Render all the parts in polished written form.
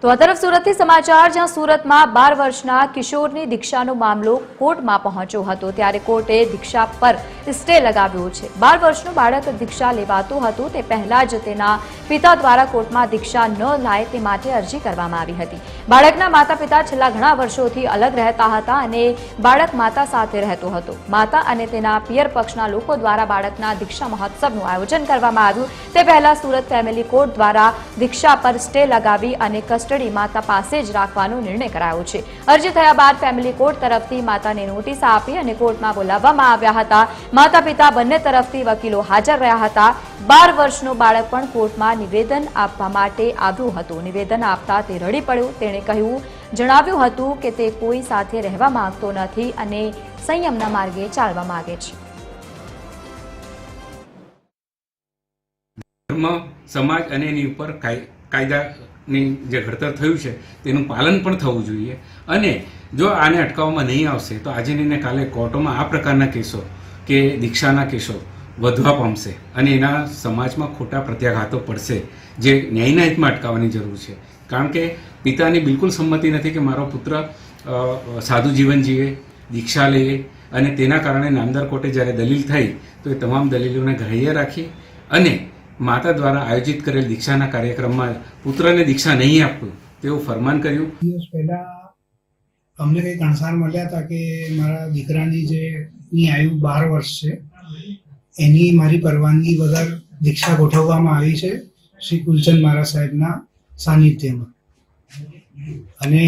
તો આ તરફ સુરતથી સમાચાર, જ્યાં સુરતમાં 12 વર્ષના કિશોરની દીક્ષાનો મામલો કોર્ટમાં પહોંચ્યો હતો, ત્યારે કોર્ટે દીક્ષા પર સ્ટે લગાવ્યો છે। 12 વર્ષનું બાળક દીક્ષા લેવાતું હતું તે પહેલા જ તેના પિતા દ્વારા કોર્ટમાં દીક્ષા ન લાય તે માટે અરજી કરવામાં આવી હતી। બાળકના માતા પિતા છેલ્લા ઘણા વર્ષોથી અલગ રહેતા હતા અને બાળક માતા સાથે રહેતો હતો। માતા અને તેના પિયર પક્ષના લોકો દ્વારા બાળકના દીક્ષા મહોત્સવનું આયોજન કરવામાં આવ્યું। તે પહેલા સુરત ફેમિલી કોર્ટ દ્વારા દીક્ષા પર સ્ટે લગાવી અને કસ્ટડી માતા પાસે જ રાખવાનો નિર્ણય કરાયો છે। અરજી થયા બાદ ફેમિલી કોર્ટ તરફથી માતાને નોટિસ આપી અને કોર્ટમાં બોલાવવામાં આવ્યા હતા। માતા પિતા બંને તરફથી વકીલો હાજર રહ્યા હતા। 12 વર્ષનો બાળક પણ કોર્ટમાં નિવેદન આપવા માટે આવ્યું હતું। નિવેદન આપતા તે રડી પડ્યો। તેણે જણાવ્યું હતું કે તે કોઈ સાથે રહેવા માંગતો નથી અને સંયમના માર્ગે ચાલવા માંગે છે। ધર્મ, સમાજ અને એની ઉપર કાયદાની જે ઘડતર થયું છે તેનું પાલન પણ થવું જોઈએ અને જો આને અટકાવવામાં નહીં આવશે તો આજે ને કાલે કોર્ટોમાં આ પ્રકારના કેસો કે દીક્ષાના કેસો વધવા પામશે અને એના સમાજમાં ખોટા પ્રત્યાઘાતો પડશે, જે ન્યાયના હિતમાં અટકાવવાની જરૂર છે। કારણ કે પિતાની બિલકુલ સંમતિ નથી કે મારો પુત્ર સાદું જીવન જીવે, દીક્ષા લે અને તેના કારણે નામદાર કોર્ટે જ્યારે દલીલ થઈ તો એ તમામ દલીલોને ગ્રાહ્ય રાખી અને માતા દ્વારા આયોજિત કરેલ દીક્ષાના કાર્યક્રમમાં પુત્રને દીક્ષા નહીં આપવું તેવું ફરમાન કર્યું। દિવસ પહેલા અમને કંઈક અણસાર મળ્યા હતા કે મારા દીકરાની જેની આયુ 12 વર્ષ છે એની મારી પરવાનગી વગર દીક્ષા ગોઠવવામાં આવી છે શ્રી કુલચંદ મહારાજ સાહેબના સાનિધ્યમાં। અને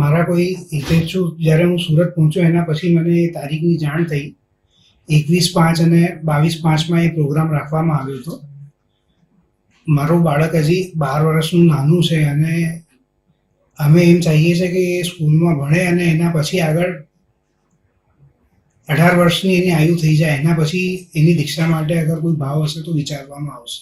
મારા કોઈ હિતેચ્છુ જ્યારે હું સુરત પહોંચ્યો એના પછી મને તારીખની જાણ થઈ। 21/5 અને 22/5માં એ પ્રોગ્રામ રાખવામાં આવ્યો હતો। મારું બાળક હજી 12 વર્ષનું નાનું છે અને અમે એમ ચાહીએ છીએ કે એ સ્કૂલમાં ભણે અને એના પછી આગળ 18 વર્ષની એની આયુ થઈ જાય, એના પછી એની દીક્ષા માટે અગર કોઈ ભાવ હશે તો વિચારવામાં આવશે।